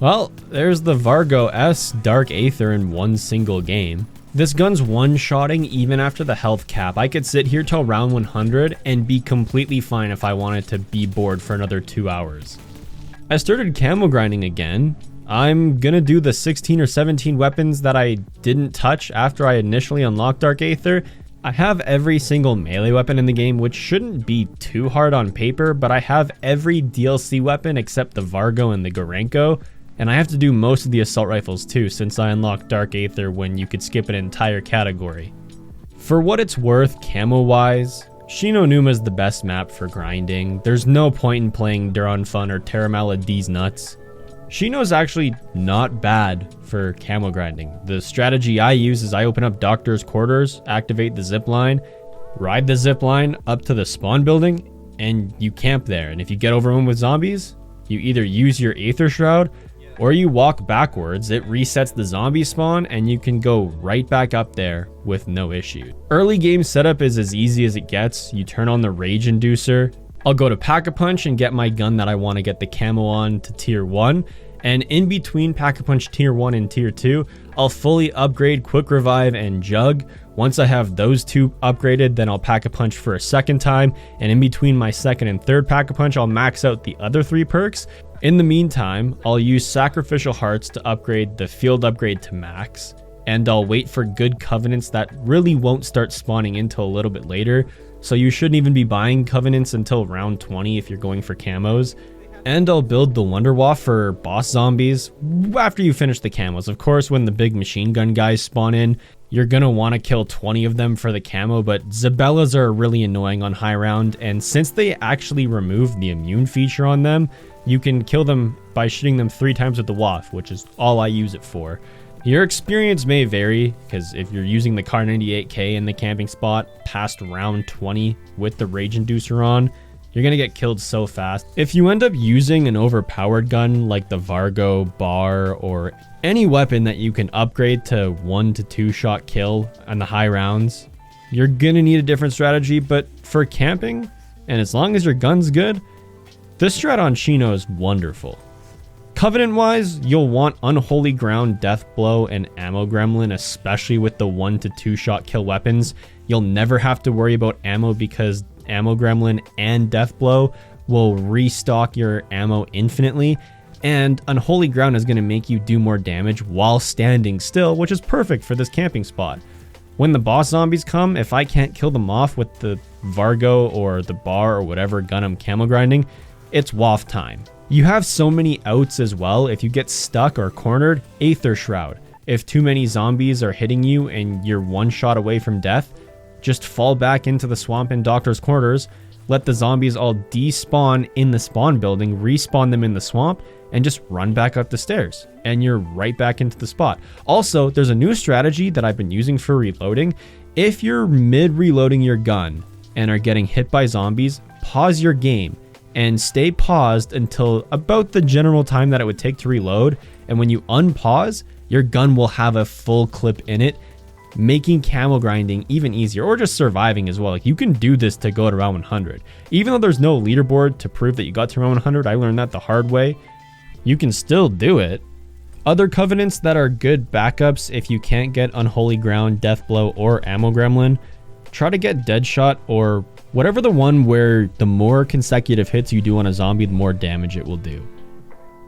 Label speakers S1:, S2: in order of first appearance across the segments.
S1: Well, there's the Vargo S Dark Aether in one single game. This gun's one-shotting even after the health cap. I could sit here till round 100 and be completely fine if I wanted to be bored for another 2 hours. I started camo grinding again. I'm gonna do the 16 or 17 weapons that I didn't touch after I initially unlocked Dark Aether. I have every single melee weapon in the game, which shouldn't be too hard on paper, but I have every DLC weapon except the Vargo and the Gorenko. And I have to do most of the assault rifles too, since I unlocked Dark Aether when you could skip an entire category. For what it's worth, camo-wise, Shino Numa is the best map for grinding. There's no point in playing Duran Fun or Terramala D's nuts. Shino's actually not bad for camo grinding. The strategy I use is I open up Doctor's Quarters, activate the zipline, ride the zipline up to the spawn building, and you camp there. And if you get overrun with zombies, you either use your Aether Shroud or you walk backwards. It resets the zombie spawn and you can go right back up there with no issue. Early game setup is as easy as it gets. You turn on the Rage Inducer. I'll go to Pack-a-Punch and get my gun that I want to get the camo on to tier 1. And in between Pack-a-Punch tier 1 and tier 2, I'll fully upgrade Quick Revive and Jug. Once I have those two upgraded, then I'll Pack-a-Punch for a second time. And in between my second and third Pack-a-Punch, I'll max out the other 3 perks. In the meantime, I'll use Sacrificial Hearts to upgrade the field upgrade to max, and I'll wait for good covenants that really won't start spawning until a little bit later, so you shouldn't even be buying covenants until round 20 if you're going for camos. And I'll build the Wonder Waff for boss zombies after you finish the camos. Of course, when the big machine gun guys spawn in, you're gonna want to kill 20 of them for the camo, but Zabellas are really annoying on high round, and since they actually removed the immune feature on them, you can kill them by shooting them 3 times with the Waff, which is all I use it for. Your experience may vary, because if you're using the Kar 98K in the camping spot past round 20 with the Rage Inducer on, you're gonna get killed so fast. If you end up using an overpowered gun like the Vargo, Bar, or any weapon that you can upgrade to 1 to 2 shot kill on the high rounds, you're gonna need a different strategy. But for camping, and as long as your gun's good, this strat on Shino is wonderful. Covenant-wise, you'll want Unholy Ground, Death Blow, and Ammo Gremlin, especially with the 1 to 2 shot kill weapons. You'll never have to worry about ammo because Ammo Gremlin and Death Blow will restock your ammo infinitely, and Unholy Ground is going to make you do more damage while standing still, which is perfect for this camping spot. When the boss zombies come, if I can't kill them off with the Vargo or the Bar or whatever gun I'm camo grinding, it's Waff time. You have so many outs as well. If you get stuck or cornered, Aether Shroud. If too many zombies are hitting you and you're 1 shot away from death, just fall back into the swamp in Doctor's Quarters, let the zombies all despawn in the spawn building, respawn them in the swamp, and just run back up the stairs, and you're right back into the spot. Also, there's a new strategy that I've been using for reloading. If you're mid-reloading your gun and are getting hit by zombies, pause your game and stay paused until about the general time that it would take to reload. And when you unpause, your gun will have a full clip in it, making camo grinding even easier, or just surviving as well. Like, you can do this to go to round 100. Even though there's no leaderboard to prove that you got to round 100, I learned that the hard way. You can still do it. Other covenants that are good backups if you can't get Unholy Ground, Death Blow, or Ammo Gremlin, try to get Deadshot or whatever the one where the more consecutive hits you do on a zombie, the more damage it will do.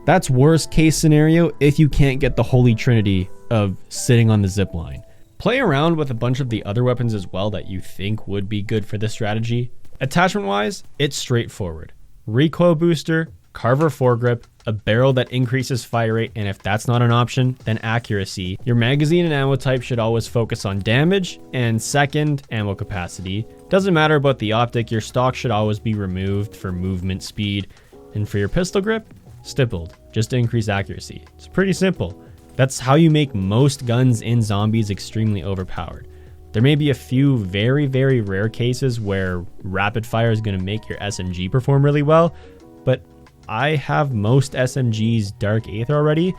S1: That's worst case scenario if you can't get the Holy Trinity of sitting on the zipline. Play around with a bunch of the other weapons as well that you think would be good for this strategy. Attachment wise, it's straightforward. Recoil booster, Carver foregrip, a barrel that increases fire rate, and if that's not an option, then accuracy. Your magazine and ammo type should always focus on damage, and second, ammo capacity. Doesn't matter about the optic, your stock should always be removed for movement speed. And for your pistol grip, stippled, just to increase accuracy. It's pretty simple. That's how you make most guns in zombies extremely overpowered. There may be a few very, very rare cases where rapid fire is going to make your SMG perform really well, but I have most SMG's Dark Aether already,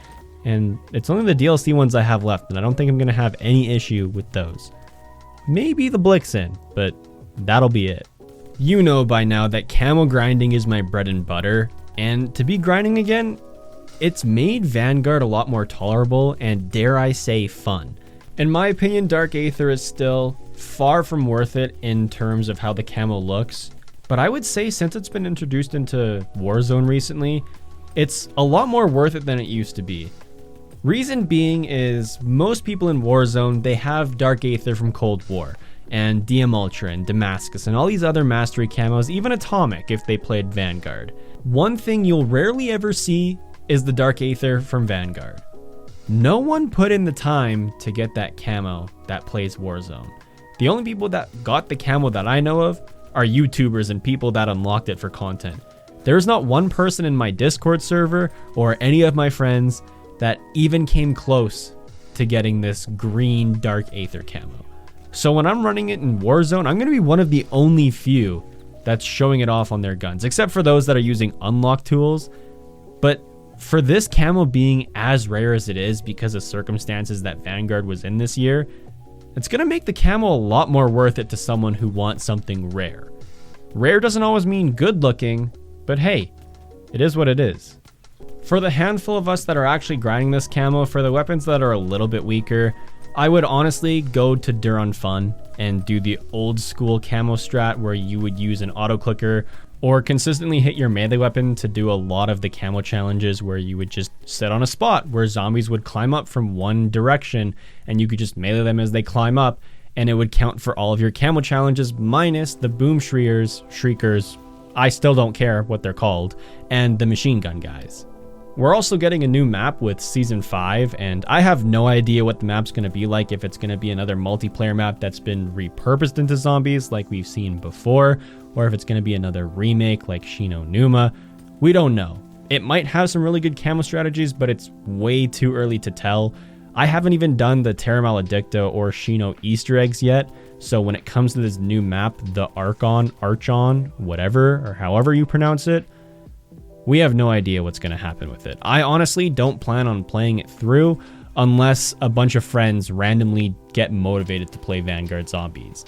S1: and it's only the DLC ones I have left, and I don't think I'm going to have any issue with those. Maybe the Blixen, but that'll be it. You know by now that camo grinding is my bread and butter, and to be grinding again, it's made Vanguard a lot more tolerable and, dare I say, fun. In my opinion, Dark Aether is still far from worth it in terms of how the camo looks, but I would say since it's been introduced into Warzone recently, it's a lot more worth it than it used to be. Reason being is most people in Warzone, they have Dark Aether from Cold War, and DM Ultra and Damascus and all these other mastery camos, even Atomic if they played Vanguard. One thing you'll rarely ever see is the Dark Aether from Vanguard. No one put in the time to get that camo that plays Warzone. The only people that got the camo that I know of are YouTubers and people that unlocked it for content. There's not one person in my Discord server or any of my friends that even came close to getting this green Dark Aether camo. So when I'm running it in Warzone, I'm going to be one of the only few that's showing it off on their guns, except for those that are using unlock tools. But for this camo being as rare as it is because of circumstances that Vanguard was in this year, it's going to make the camo a lot more worth it to someone who wants something rare. Rare doesn't always mean good looking, but hey, it is what it is. For the handful of us that are actually grinding this camo, for the weapons that are a little bit weaker, I would honestly go to Duran Fun and do the old school camo strat where you would use an auto clicker or consistently hit your melee weapon to do a lot of the camo challenges where you would just sit on a spot where zombies would climb up from one direction and you could just melee them as they climb up, and it would count for all of your camo challenges minus the boom shriekers, I still don't care what they're called, and the machine gun guys. We're also getting a new map with Season 5, and I have no idea what the map's going to be like, if it's going to be another multiplayer map that's been repurposed into zombies like we've seen before, or if it's going to be another remake like Shino Numa. We don't know. It might have some really good camo strategies, but it's way too early to tell. I haven't even done the Terra Maledicta or Shino Easter eggs yet, so when it comes to this new map, the Archon, whatever, or however you pronounce it, we have no idea what's going to happen with it. I honestly don't plan on playing it through unless a bunch of friends randomly get motivated to play Vanguard Zombies.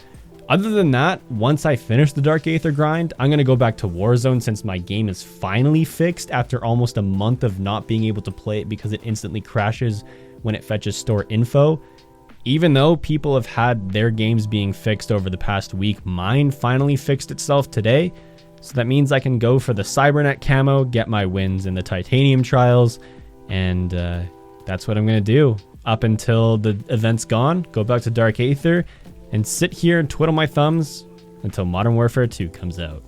S1: Other than that, once I finish the Dark Aether grind, I'm going to go back to Warzone since my game is finally fixed after almost a month of not being able to play it because it instantly crashes when it fetches store info. Even though people have had their games being fixed over the past week, mine finally fixed itself today. So that means I can go for the Cybernet camo, get my wins in the Titanium trials, and that's what I'm going to do. Up until the event's gone, go back to Dark Aether, and sit here and twiddle my thumbs until Modern Warfare 2 comes out.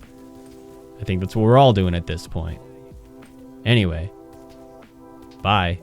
S1: I think that's what we're all doing at this point. Anyway, bye.